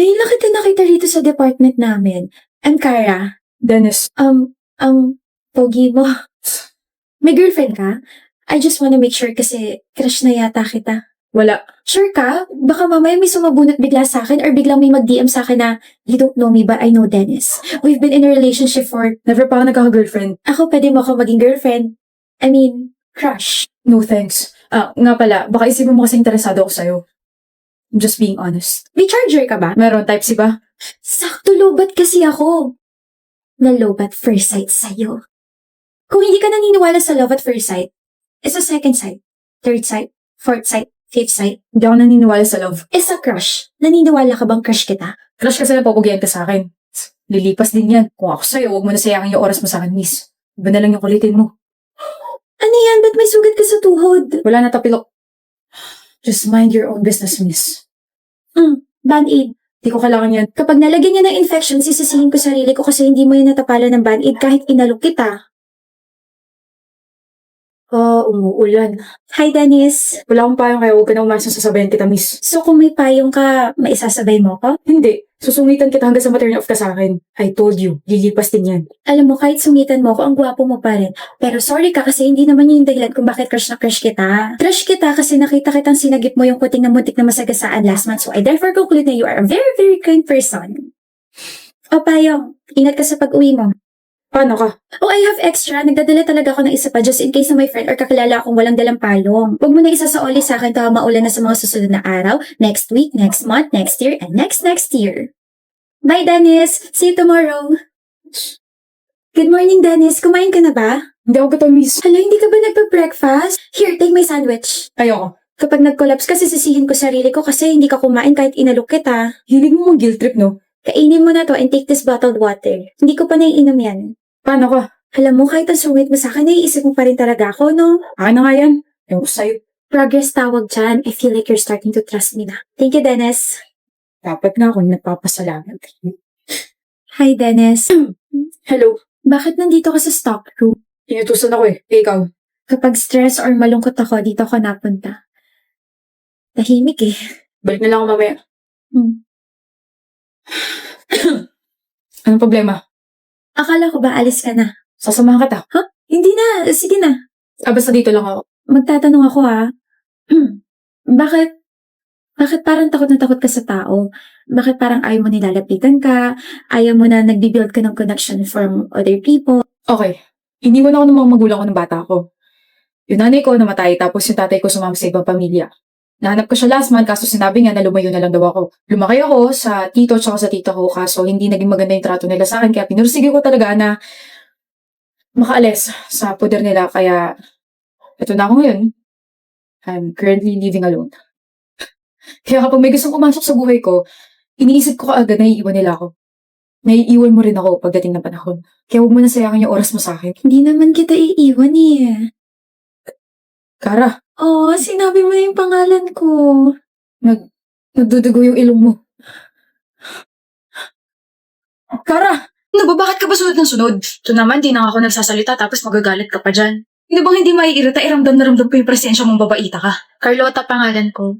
Ngayon lang kita nakita rito sa department namin. I'm Kara. Dennis, Ang pogi mo. May girlfriend ka? I just wanna make sure kasi crush na yata kita. wala. Sure ka? Baka mamaya may sumabunot bigla sa akin or biglang may mag-DM sa akin na you don't know me but I know Dennis. We've been in a relationship for... Never pa ako nagkaka-girlfriend. Ako pwede mo ako maging girlfriend. I mean, crush. No thanks. Nga pala, baka isipin mo kasi interesado ako sa'yo. I'm just being honest. May charger ka ba? Meron, type C ba? Sakto lobat kasi ako. Na lobat first sight sa'yo. Kung hindi ka naniniwala sa love at first sight, it's a second sight, third sight, fourth sight, fifth sight. Hindi ako naniniwala sa love. It's a crush. Naniniwala ka bang crush kita? Crush kasi na papugian ka sa akin. Lilipas din yan. Kung ako sa'yo, huwag mo na sayangin yung oras mo sa akin, miss. Iba na lang yung kulitin mo. Ano yan? Ba't may sugat ka sa tuhod? Wala na tapilok. Just mind your own business, miss. Band-aid. Di ko kailangan yan. Kapag nalagyan niya ng infection, sisisihin ko sarili ko kasi hindi mo yun natapalan ng band-aid kahit inalok kita. Umuulan. Hi, Dennis. Wala akong payong kaya huwag ka na umalis na sasabayan kita, miss. So kung may payong ka, maisasabay mo ko? Hindi. Susungitan kita hanggang sa ma-turn off ka sa akin. I told you. Lilipas din yan. Alam mo, kahit sungitan mo ko, ang gwapo mo pa rin. Pero sorry ka kasi hindi naman yun yung dahilan kung bakit crush na crush kita. Crush kita kasi nakita kitang sinagip mo yung puting na muntik na masagasaan last month. So I therefore conclude na you are a very, very kind person. O payong, ingat ka sa pag-uwi mo. Paano ka? Oh, I have extra. Nagdadala talaga ako ng isa pa just in case na may friend or kakilala akong walang dalang payong. Huwag mo na isasaoli sa akin tawa maulan na sa mga susunod na araw, next week, next month, next year, and next year. Bye, Dennis! See you tomorrow! Good morning, Dennis. Kumain ka na ba? Hindi ako gutom, miss. Hala, hindi ka ba nagpa-breakfast? Here, take my sandwich. Ayoko. Kapag nag-collapse ka, sisisihin ko sarili ko kasi hindi ka kumain kahit inalok kita. Hilig mo mong guilt trip, no? Kainin mo na to and take this bottled water. Hindi ko pa naiinom yan. Paano ka? Alam mo, kahit ang sungit mo sa akin, naiisip mo pa rin talaga ako, no? Akin na nga yan. Ewan ko sa'yo. Progress tawag dyan. I feel like you're starting to trust me na. Thank you, Dennis. Dapat nga akong nagpapasalamat. Hi, Dennis. Hello. Bakit nandito ka sa stock room? Inutusan ako eh. Ikaw. Kapag stress or malungkot ako, dito ako napunta. Tahimik eh. Balik na lang ako mamaya. Hmm. Anong problema? Akala ko ba alis ka na? Sasamahan kita. Hindi na. Sige na. Basta dito lang ako. Magtatanong ako ha. Bakit parang takot na takot ka sa tao? Bakit parang ayaw mo nilalapitan ka? Ayaw mo na nagbibuild ka ng connection from other people? Okay. Iniwan ako ng mga magulang ko ng bata ko. Yung nanay ko namatay tapos yung tatay ko sumama sa ibang pamilya. Nahanap ko siya last month kaso sinabi niya na lumayo na lang daw ako. Lumaki ako sa tito at sa tita ko kaso hindi naging maganda yung trato nila sa akin kaya pinursige ko talaga na makaalis sa poder nila kaya eto na ako ngayon. I'm currently living alone. Kaya kapag may gustong pumasok sa buhay ko, iniisip ko kaagad na iiwan nila ako. Naiiwan mo rin ako pagdating ng panahon. Kaya huwag mo na sayangin yung oras mo sa akin. Hindi naman kita iiwan eh. Kara, Oh, sinabi mo na yung pangalan ko. nagdudugo yung ilong mo. Kara! Ano ba, bakit ka ba sunod ng sunod? Ito naman, di na ako nagsasalita tapos magagalit ka pa dyan. Hindi bang hindi maiirita, ramdam na ramdam ko yung presensya mong babaita ka. Carlota pangalan ko.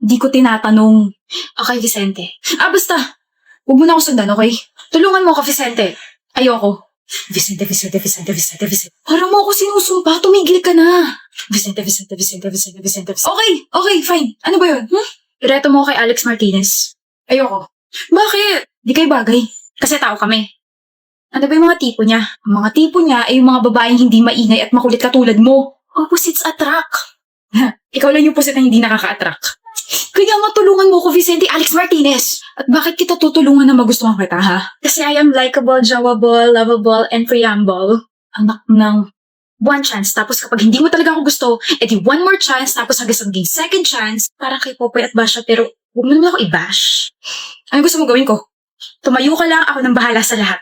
Di ko tinatanong. Okay, Vicente. Basta. Huwag mo na ako sundan, okay? Tulungan mo ako, Vicente. Ayoko. Vicente. Para mo ako sinusumpa, tumigil ka na. Vicente. Okay, fine. Ano ba yun? Ireto mo kay Alex Martinez. Ayoko. Bakit? Di kayo bagay. Kasi tao kami. Ano ba yung mga tipo niya? Ang mga tipo niya ay yung mga babaeng hindi maingay at makulit katulad mo. Opposites attract. Ikaw lang yung opposite na hindi nakaka-attract. Kaya nga tulungan mo ko, Vicente Alex Martinez. At bakit kita tutulungan na magustuhan kita, ha? Kasi I am likable, jawable, lovable, and preamble. Anak ng one chance. Tapos kapag hindi mo talaga ako gusto, edi one more chance. Tapos hanggang sa maging second chance. Parang kay Popoy at Basha, pero huwag mo naman ako i-bash. Ano gusto mo gawin ko? Tumayo ka lang, ako nang bahala sa lahat.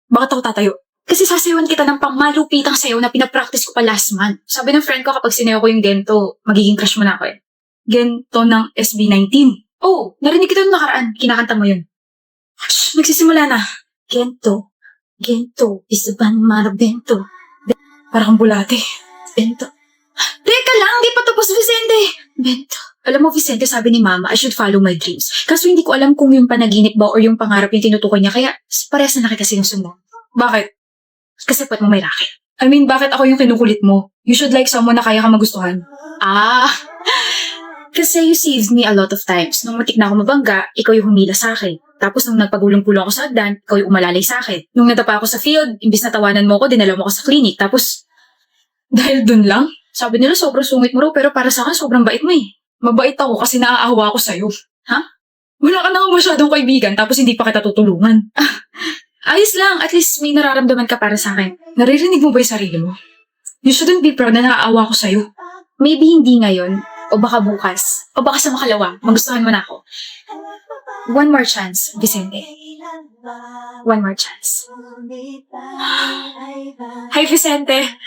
Bakit ako tatayo? Kasi sasayawan kita ng pangmalupitang sayaw na pinapractice ko pa last month. Sabi ng friend ko kapag sinayaw ko yung gento, magiging crush mo na ako eh. Gento ng SB19. Oh, narinig kita nung nakaraan. Kinakanta mo yun. Shh, nagsisimula na. Gento is the band Marabento. Parang bulate. Bento. Teka lang, di pa tapos, Vicente. Bento. Alam mo, Vicente, sabi ni Mama, I should follow my dreams. Kaso hindi ko alam kung yung panaginip ba or yung pangarap yung tinutukoy niya, kaya parehas na nakita sinusunod. Bakit? Kasi puwet mo may racket. I mean, bakit ako yung kinukulit mo? You should like someone na kaya ka magustuhan. Ah, kasi you saved me a lot of times. Nung matik na ako mabangga, ikaw yung humila sa akin. Tapos nung nagpagulong-pulong ako sa hagdan, ikaw yung umalalay sa akin. Nung natapa ako sa field, imbis na tawanan mo ako, dinala mo ako sa clinic. Tapos, dahil dun lang, sabi nila sobrang sungit mo raw, pero para sa akin sobrang bait mo eh. Mabait ako kasi naaawa ako sa'yo. Ha? Wala ka na nga masyadong kaibigan tapos hindi pa kita tutulungan. Ayos lang, at least may nararamdaman ka para sa akin. Naririnig mo ba yung sarili mo? You shouldn't be proud na naaawa ko sa'yo. Maybe hindi ngayon, o baka bukas, o baka sa makalawa, magustuhan mo na ako. One more chance, Vicente. One more chance. Hi, Vicente.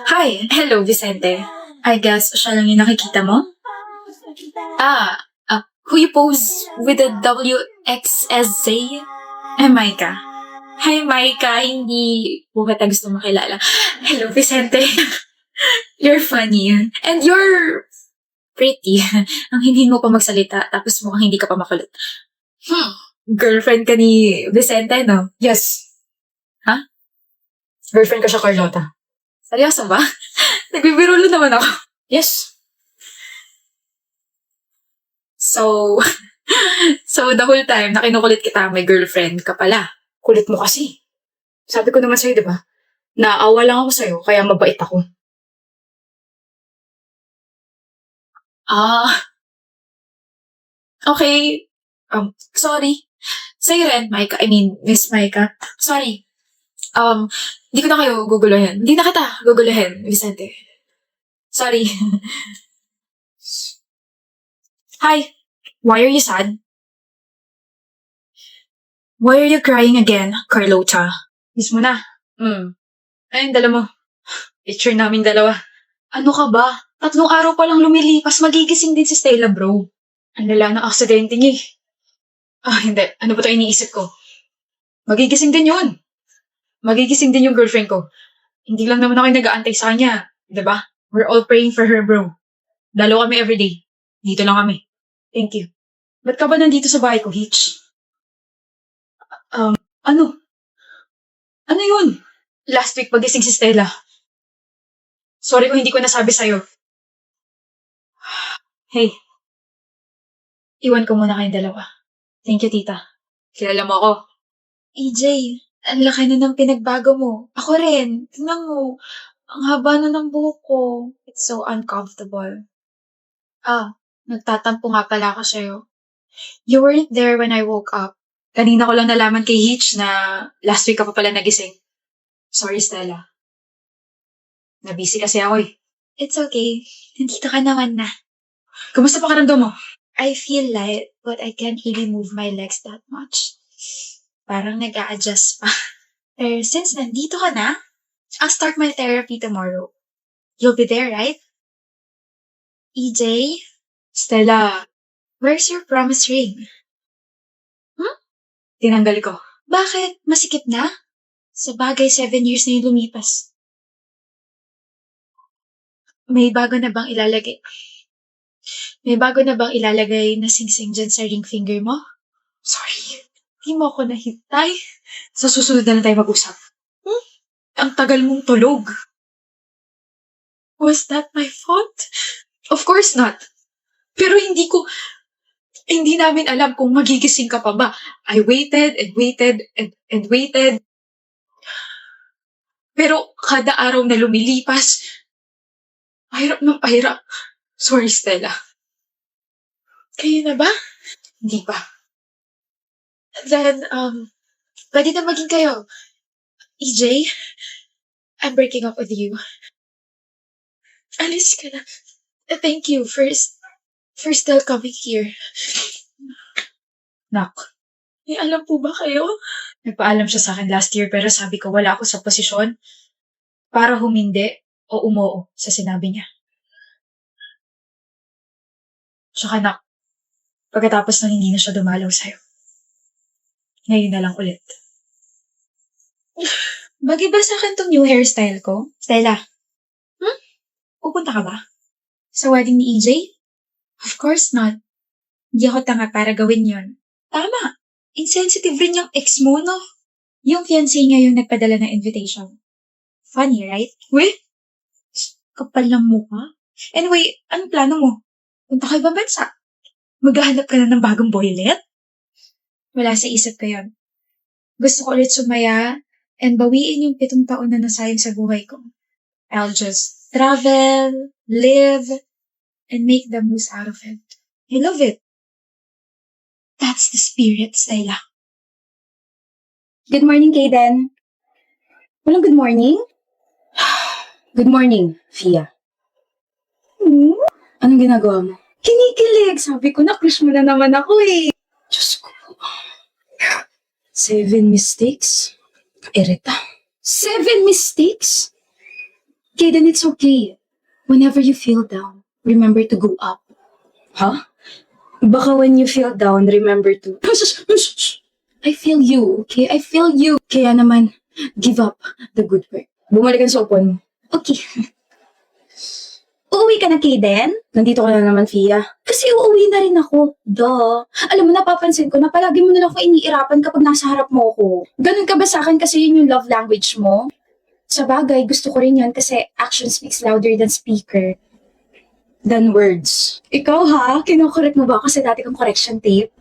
Hi, hello, Vicente. I guess siya lang yung nakikita mo? Who you pose with the WXSZ? Maika. Hi, Maika. Hindi po kita gusto makilala. Hello, Vicente. You're funny. And you're pretty. Ang hindi mo pa magsalita, tapos mukhang hindi ka pa makulit. Girlfriend ka ni Vicente, no? Yes. Ha? Girlfriend ko siya, Carlota. Seryoso ba? Nagbibiro lang naman ako. Yes. So the whole time na kinukulit kita, may girlfriend ka pala. Kulit mo kasi. Sabi ko naman sa'yo, di ba? Naawa lang ako sa'yo, kaya mabait ako. Okay. Sorry. Sa'yo rin, Maika. I mean, Miss Maika. Sorry. Hindi ko na kayo guguluhin. Hindi na kita guguluhin, Vicente. Sorry. Hi. Why are you sad? Why are you crying again, Carlota? Mismo na. Ayun, dala mo. Picture namin dalawa. Ano ka ba? 3 araw pa lang lumilipas, magigising din si Stella, bro. Ang lala ng aksidente niya eh. Hindi. Ano ba ito iniisip ko? Magigising din yun. Magigising din yung girlfriend ko. Hindi lang naman ako yung nag-aantay sa kanya. Diba? We're all praying for her, bro. Dalo kami everyday. Dito lang kami. Thank you. Ba't ka ba nandito sa bahay ko, Hitch? Ano? Ano yun? Last week, pagising si Stella. Sorry kung hindi ko nasabi sa'yo. Hey. Iwan ko muna kayong dalawa. Thank you, tita. Kilala mo ako. EJ, ang laki na ng pinagbago mo. Ako rin. Tingnan mo. Ang haba na ng buhok ko. It's so uncomfortable. Nagtatampo nga pala ako sa'yo. You weren't there when I woke up. Kanina ko lang nalaman kay Hitch na last week ka pa pala nagising. Sorry, Stella. Nabisi kasi ako eh. It's okay. Nandito ka naman na. Kumusta pakiramdam mo? I feel light, but I can't really move my legs that much. Parang nag-a-adjust pa. Pero since nandito ka na, I'll start my therapy tomorrow. You'll be there, right? EJ, Stella, where's your promise ring? tinanggal ko. Bakit? Masikip na? Sa bagay, 7 years na yung lumipas. May bago na bang ilalagay? May bago na bang ilalagay na sing-sing dyan sa ring finger mo? Sorry. Di mo ako nahintay. Sa susunod na lang tayo mag-usap. Ang tagal mong tulog. Was that my fault? Of course not. Pero hindi namin alam kung magigising ka pa ba. I waited and waited and waited. Pero kada araw na lumilipas, pahirap ng pahirap. Sorry, Stella. Kayo na ba? Hindi pa. Then, pwede na maging kayo. EJ, I'm breaking up with you. Alis ka na. Thank you for still coming here. Nak, May alam po ba kayo? nagpaalam siya sa akin last year pero sabi ko wala ako sa posisyon para humindi o umoo sa sinabi niya. Tsaka nak, pagkatapos nang hindi na siya dumalaw sa'yo. Ngayon na lang ulit. Bagay ba sa akin tong new hairstyle ko? Stella, Pupunta ka ba? Sa wedding ni EJ? Of course not. Hindi ako tanga para gawin yon. Tama. Insensitive rin yung ex mo, no? Yung fiancé niya yung nagpadala ng invitation. Funny, right? Weh? Kapal ng mukha. Anyway, anong plano mo? Punta ka ibang bansa? Maghahanap ka na ng bagong boylet? Wala sa isip ko yun. Gusto ko ulit sumaya and bawiin yung 7 taon na nasayang sa buhay ko. I'll just travel, live, and make the most out of it. I love it. That's the spirit, Stella. Good morning, Kaden. Walang good morning? Good morning, Fia. Hmm? Anong ginagawa mo? Kinikilig. Sabi ko na, crush mo na naman ako eh. Diyos ko. 7 mistakes? Irita. 7 mistakes? Kaden, it's okay. Whenever you feel down, remember to go up. Huh? Baka when you feel down, remember to... I feel you, okay? I feel you. Kaya naman, give up the good work. Bumalik ka sa upuan mo. Okay. Uuwi ka na, Kaden? Nandito ka na naman, Fia. Kasi uuwi na rin ako. Duh. Alam mo, napapansin ko na palagi mo na lang ako iniirapan kapag nasa harap mo ako. Ganun ka ba sa akin kasi yun yung love language mo? Sa bagay, gusto ko rin yun kasi action speaks louder than speaker. Than words. Ikaw ha? Kinokorek mo ba ako sa dati kong correction tape?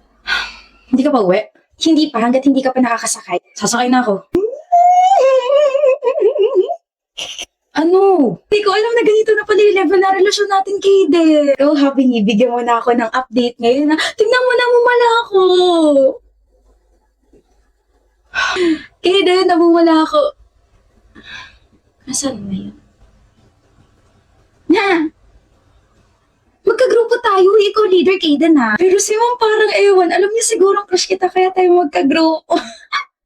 Hindi ka pa uwi? Hindi pa, hanggat hindi ka pa nakakasakay. Sasakay na ako. Ano? Hindi ko alam na ganito na pala yung level na relasyon natin, Kaden. Oh, happy ni, bigyan mo na ako ng update ngayon na tingnan mo na mumala ako. Kaden, namumala ako. Nasaan na yun? Na! Magkagrupo tayo, ikaw leader, Kaden ha. Pero si Ma'am parang ewan, alam niya sigurong crush kita kaya tayo magkagrupo.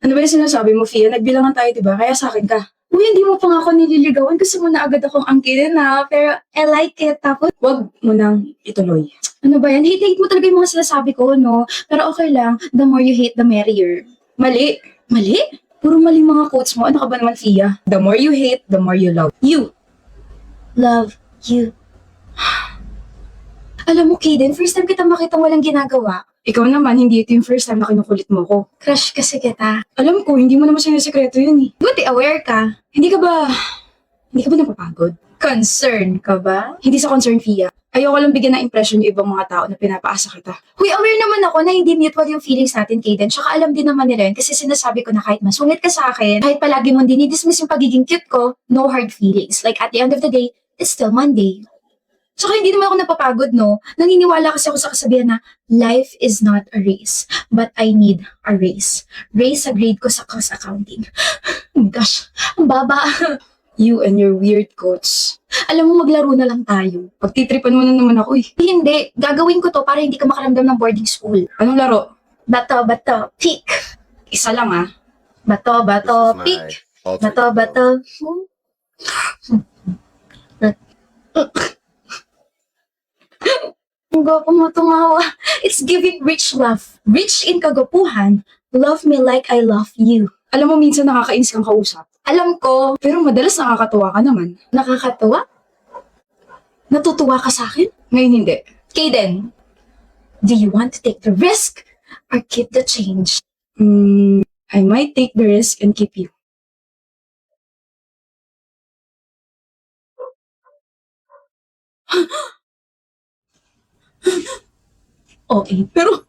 Ano ba yung sinasabi mo, Fia? Nagbilangan tayo, diba? Kaya sa akin ka. Uy, hindi mo pa nga ako nililigawan. Gusto mo na agad akong angkinin ha. Pero I like it. Tapos, Huwag mo nang ituloy. ano ba yan? Hate mo talaga yung mga sinasabi ko, no? Pero okay lang. The more you hate, the merrier. Mali. Mali? Puro mali mga quotes mo. Ano ka ba naman, Fia? The more you hate, the more you love. You. Love you. Alam mo, Kaden, first time kita makita walang ginagawa. Ikaw naman, hindi ito yung first time na kinukulit mo ko. Crush kasi kita. Alam ko, hindi mo naman sinisekreto yun eh. Buti aware ka. Hindi ka ba napapagod? Concern ka ba? Hindi sa concern, Fia. Ayoko lang bigyan ng impression yung ibang mga tao na pinapaasa kita. Huy, aware naman ako na hindi mutual yung feelings natin, Kaden. Tsaka alam din naman nila yun kasi sinasabi ko na kahit masungit ka sa akin, kahit palagi mong dinidismiss yung pagiging cute ko, no hard feelings. Like at the end of the day, it's still Monday. Tsaka hindi naman ako napapagod, no? Naniniwala kasi ako sa kasabihan na life is not a race, but I need a race. Race sa grade ko sa cost accounting. Oh my gosh, ang baba. You and your weird quotes. Alam mo, maglaro na lang tayo. Pagtitripan mo na naman ako eh. Hindi, gagawin ko to para hindi ka makaramdam ng boarding school. Anong laro? Bato, bato, pick. Isa lang ah. Bato, bato, This is my pick. alter Bato, ego. bato. Ang gwapo mo tumawa. It's giving rich love. Rich in kagapuhan. Love me like I love you. Alam mo, minsan nakakainis kang kausap. Alam ko, Pero madalas nakakatuwa ka naman. nakakatuwa. Natutuwa ka sa akin? Ngayon hindi. Kaden, do you want to take the risk or keep the change? I might take the risk and keep you. Okay. Pero